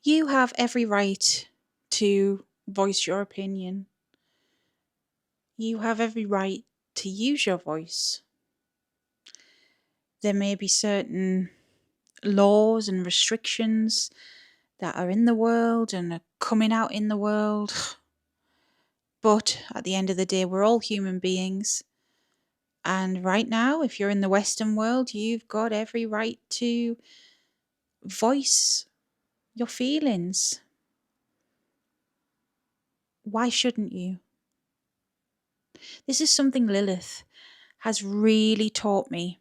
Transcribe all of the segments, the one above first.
You have every right to voice your opinion. You have every right to use your voice. There may be certain laws and restrictions that are in the world and are coming out in the world. But at the end of the day, we're all human beings. And right now, if you're in the Western world, you've got every right to voice your feelings. Why shouldn't you? This is something Lilith has really taught me,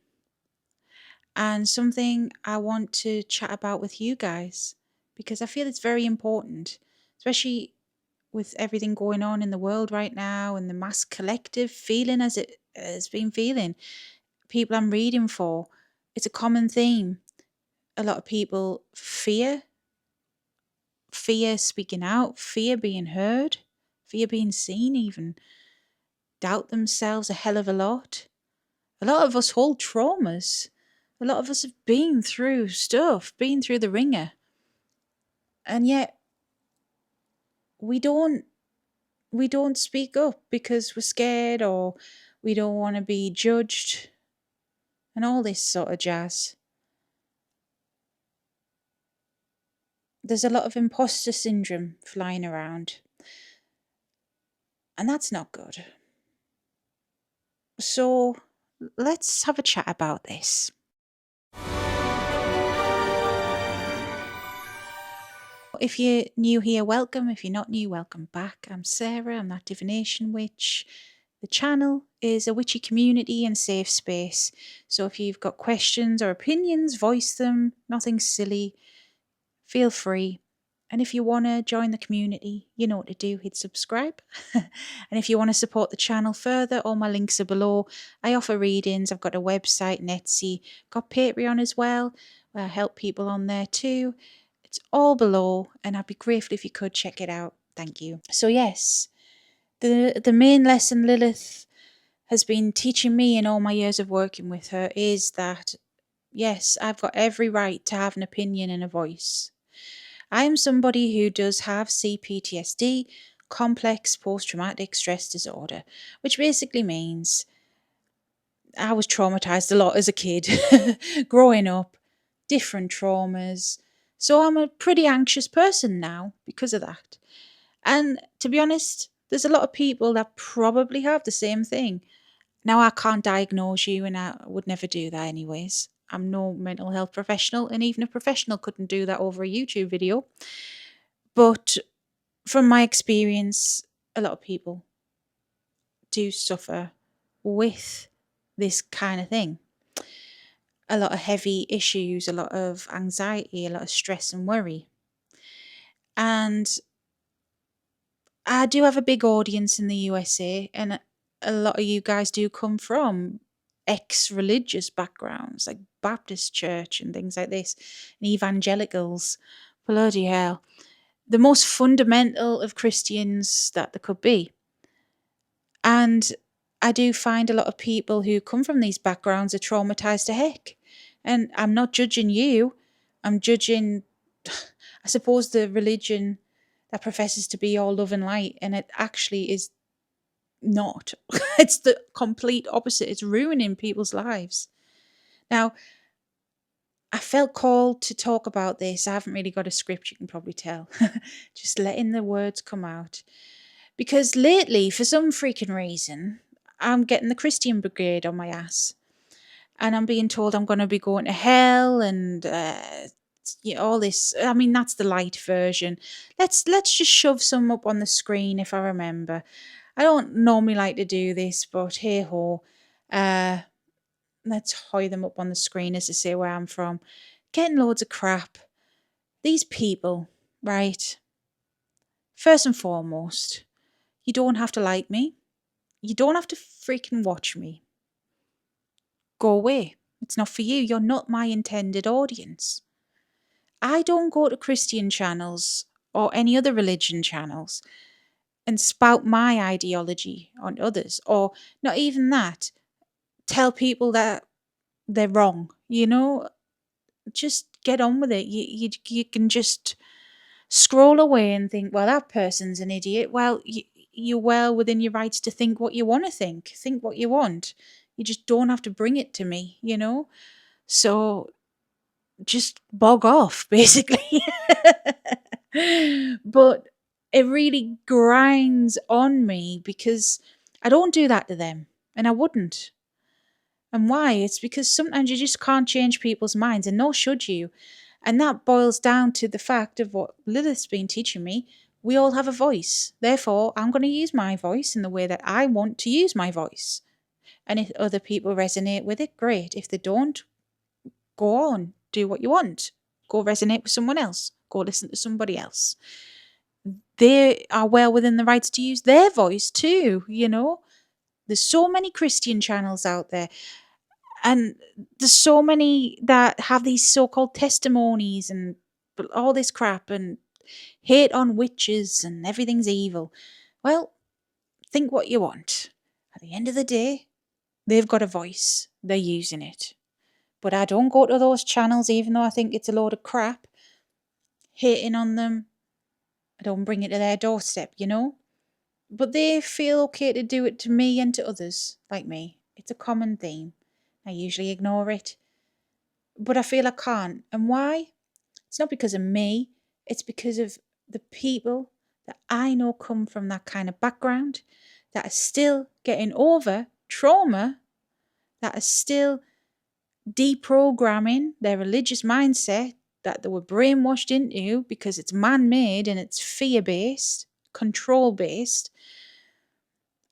and something I want to chat about with you guys, because I feel it's very important, especially with everything going on in the world right now and the mass collective feeling as it has been feeling. People I'm reading for, it's a common theme. A lot of people fear speaking out, fear being heard, fear being seen even, doubt themselves a hell of a lot. A lot of us hold traumas. A lot of us have been through stuff, been through the ringer. And yet we don't speak up because we're scared, or we don't want to be judged and all this sort of jazz. There's a lot of imposter syndrome flying around, and that's not good. So let's have a chat about this. If you're new here, welcome. If you're not new, welcome back. I'm Sarah, I'm that divination witch. The channel is a witchy community and safe space. So if you've got questions or opinions, voice them. Nothing silly. Feel free. And if you want to join the community, you know what to do, hit subscribe. And if you want to support the channel further, all my links are below. I offer readings, I've got a website, Etsy, got Patreon as well, where I help people on there too. It's all below, and I'd be grateful if you could check it out. Thank you. So yes, the main lesson Lilith has been teaching me in all my years of working with her is that, yes, I've got every right to have an opinion and a voice. I am somebody who does have CPTSD, complex post-traumatic stress disorder, which basically means I was traumatized a lot as a kid, growing up, different traumas. So I'm a pretty anxious person now because of that. And to be honest, there's a lot of people that probably have the same thing. Now, I can't diagnose you, and I would never do that anyways. I'm no mental health professional, and even a professional couldn't do that over a YouTube video. But from my experience, a lot of people do suffer with this kind of thing. A lot of heavy issues, a lot of anxiety, a lot of stress and worry. And I do have a big audience in the USA, and a lot of you guys do come from ex-religious backgrounds, like Baptist church and things like this, and evangelicals. Bloody hell. The most fundamental of Christians that there could be. And I do find a lot of people who come from these backgrounds are traumatized to heck. And I'm not judging you. I'm judging, I suppose, the religion that professes to be all love and light, and it actually is not. It's the complete opposite. It's ruining people's lives. Now, I felt called to talk about this. I haven't really got a script, you can probably tell. Just letting the words come out. Because lately, for some freaking reason, I'm getting the Christian Brigade on my ass. And I'm being told I'm going to be going to hell and all this. I mean, that's the light version. Let's just shove some up on the screen if I remember. I don't normally like to do this, but hey ho. Let's hoy them up on the screen as to say where I'm from. Getting loads of crap. These people, right? First and foremost, you don't have to like me. You don't have to freaking watch me. Go away. It's not for you. You're not my intended audience. I don't go to Christian channels or any other religion channels and spout my ideology on others, or not even that, tell people that they're wrong, you know? Just get on with it. You can just scroll away and think, well, that person's an idiot. Well, you're well within your rights to think what you want to think what you want. You just don't have to bring it to me, So just bog off, basically. But it really grinds on me because I don't do that to them, and I wouldn't. And why? It's because sometimes you just can't change people's minds, and nor should you. And that boils down to the fact of what Lilith's been teaching me. We all have a voice. Therefore, I'm going to use my voice in the way that I want to use my voice. And if other people resonate with it, great. If they don't, go on, do what you want. Go resonate with someone else. Go listen to somebody else. They are well within the rights to use their voice too, There's so many Christian channels out there. And there's so many that have these so-called testimonies and all this crap and hate on witches and everything's evil. Well, think what you want. At the end of the day, they've got a voice. They're using it. But I don't go to those channels, even though I think it's a load of crap, hating on them. I don't bring it to their doorstep, But they feel okay to do it to me and to others like me. It's a common theme. I usually ignore it. But I feel I can't. And why? It's not because of me. It's because of the people that I know come from that kind of background, that are still getting over trauma, that are still deprogramming their religious mindset that they were brainwashed into because it's man-made and it's fear-based, control-based,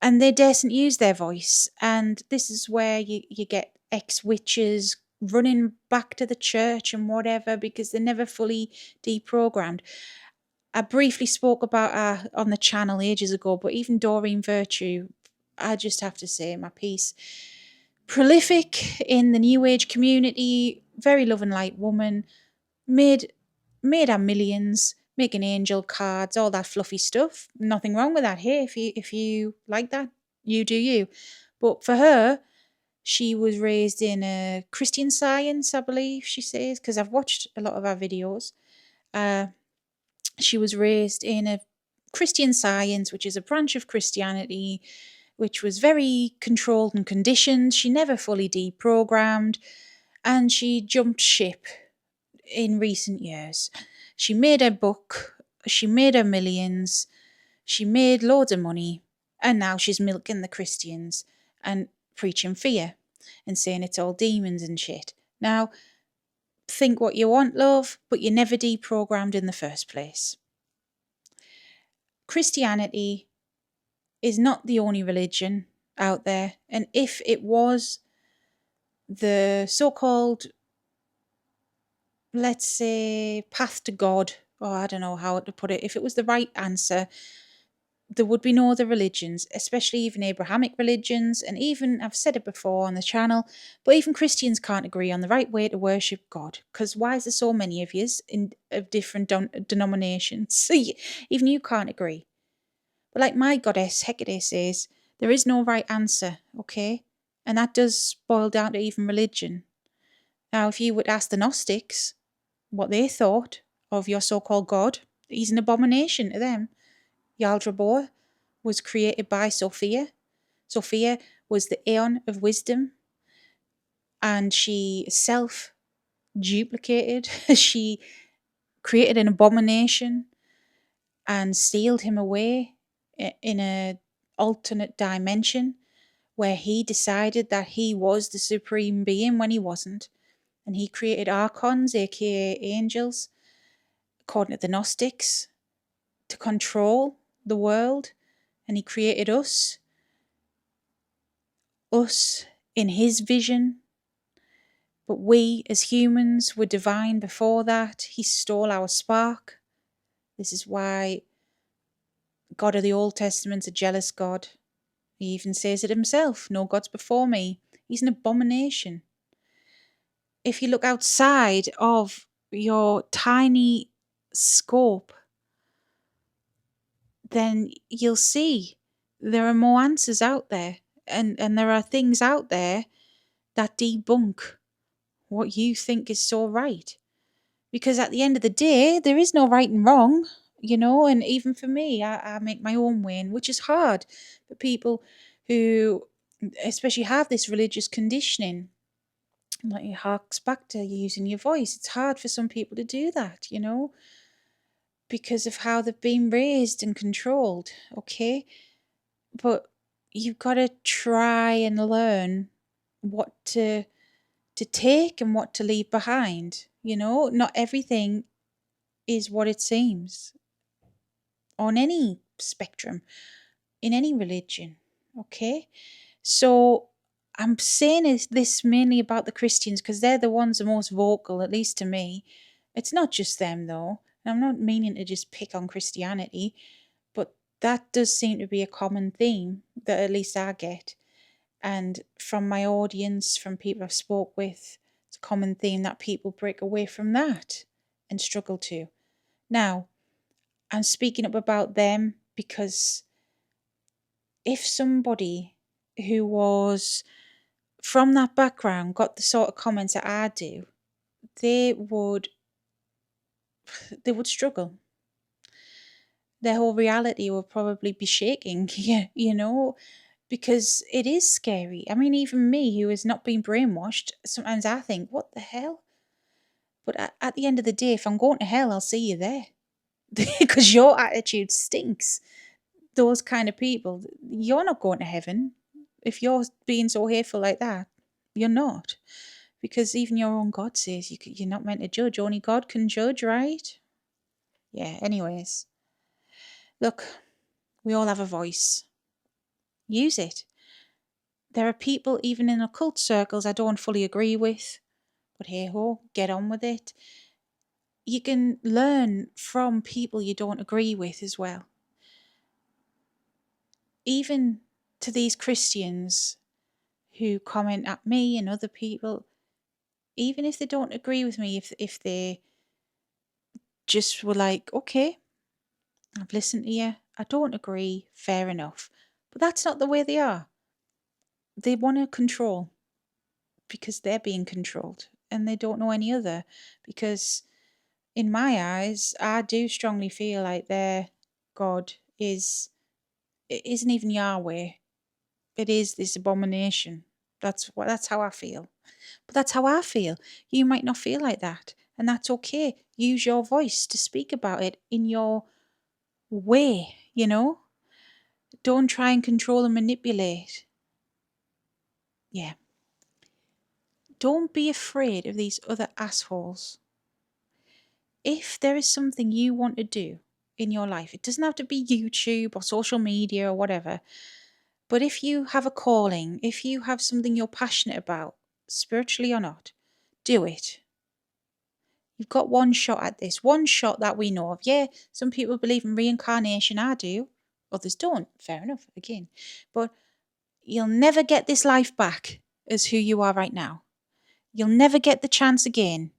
and they daren't use their voice. And this is where you get ex-witches running back to the church and whatever because they're never fully deprogrammed. I briefly spoke about her on the channel ages ago, but even Doreen Virtue, I just have to say my piece. Prolific in the New Age community, very love and light woman, made her millions, making angel cards, all that fluffy stuff. Nothing wrong with that. Hey, if you like that, you do you. But for her, she was raised in a Christian Science, I believe she says, because I've watched a lot of her videos. She was raised in a Christian Science, which is a branch of Christianity, which was very controlled and conditioned. She never fully deprogrammed, and she jumped ship in recent years. She made her book, she made her millions, she made loads of money, and now she's milking the Christians and preaching fear and saying it's all demons and shit. Now, think what you want, love, but you never deprogrammed in the first place. Christianity is not the only religion out there, and if it was the so-called, let's say, path to God, or I don't know how to put it, if it was the right answer, there would be no other religions, especially even Abrahamic religions, and even, I've said it before on the channel, but even Christians can't agree on the right way to worship God, because why is there so many of yous of different denominations? So even you can't agree. But like my goddess Hecate says, there is no right answer, okay? And that does boil down to even religion. Now, if you would ask the Gnostics what they thought of your so-called God, he's an abomination to them. Yaldabaoth was created by Sophia. Sophia was the aeon of wisdom, and she self-duplicated. She created an abomination and sealed him away in an alternate dimension where he decided that he was the supreme being when he wasn't. And he created archons, aka angels, according to the Gnostics, to control the world. And he created us in his vision. But we as humans were divine before that. He stole our spark. This is why God of the Old Testament's a jealous God. He even says it himself, no gods before me. He's an abomination. If you look outside of your tiny scope, then you'll see there are more answers out there. And there are things out there that debunk what you think is so right. Because at the end of the day, there is no right and wrong, and even for me, I make my own way, which is hard for people who especially have this religious conditioning. Like, it harks back to using your voice. It's hard for some people to do that, because of how they've been raised and controlled, okay? But you've got to try and learn what to take and what to leave behind, Not everything is what it seems on any spectrum, in any religion, okay? So I'm saying this mainly about the Christians because they're the ones the most vocal, at least to me. It's not just them, though. And I'm not meaning to just pick on Christianity, but that does seem to be a common theme that at least I get. And from my audience, from people I've spoke with, it's a common theme that people break away from that and struggle to. Now, I'm speaking up about them because if somebody who was from that background got the sort of comments that I do, they would struggle. Their whole reality would probably be shaking, because it is scary. I mean, even me, who has not been brainwashed, sometimes I think, what the hell? But at the end of the day, if I'm going to hell, I'll see you there. Because your attitude stinks. Those kind of people, you're not going to heaven. If you're being so hateful like that, you're not. Because even your own God says you're not meant to judge. Only God can judge, right? Yeah, anyways. Look, we all have a voice. Use it. There are people, even in occult circles, I don't fully agree with. But hey ho, get on with it. You can learn from people you don't agree with as well. Even to these Christians who comment at me and other people, even if they don't agree with me, if they just were like, okay, I've listened to you, I don't agree, fair enough. But that's not the way they are. They want to control because they're being controlled and they don't know any other. Because in my eyes, I do strongly feel like their God it isn't even Yahweh. It is this abomination. That's how I feel. But that's how I feel. You might not feel like that. And that's okay. Use your voice to speak about it in your way, Don't try and control and manipulate. Yeah. Don't be afraid of these other assholes. If there is something you want to do in your life, it doesn't have to be YouTube or social media or whatever. But if you have a calling, if you have something you're passionate about, spiritually or not, do it. You've got one shot at this, one shot that we know of. Yeah, some people believe in reincarnation, I do. Others don't. Fair enough, again. But you'll never get this life back as who you are right now. You'll never get the chance again.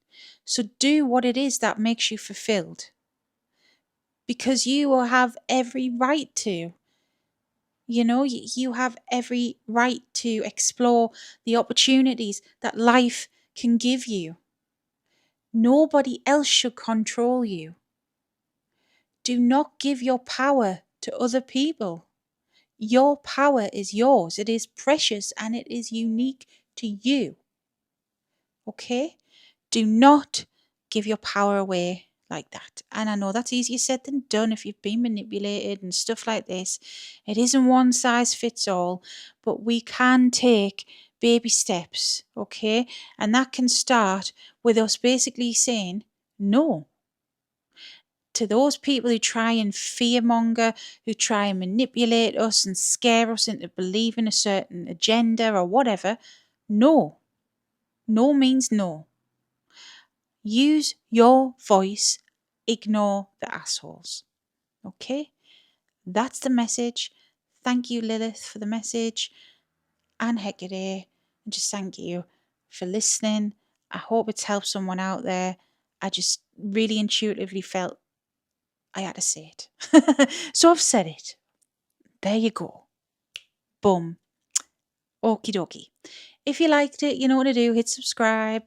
So do what it is that makes you fulfilled. Because you will have every right to. You have every right to explore the opportunities that life can give you. Nobody else should control you. Do not give your power to other people. Your power is yours. It is precious and it is unique to you. Okay? Do not give your power away like that. And I know that's easier said than done if you've been manipulated and stuff like this. It isn't one size fits all, but we can take baby steps, okay? And that can start with us basically saying no to those people who try and fearmonger, who try and manipulate us and scare us into believing a certain agenda or whatever. No. No means no. Use your voice. Ignore the assholes. Okay? That's the message. Thank you, Lilith, for the message. And Hecate. And just thank you for listening. I hope it's helped someone out there. I just really intuitively felt I had to say it. So I've said it. There you go. Boom. Okie dokie. If you liked it, you know what to do. Hit subscribe.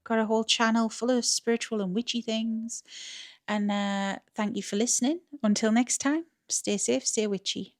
got a whole channel full of spiritual and witchy things. And thank you for listening. Until next time, stay safe, stay witchy.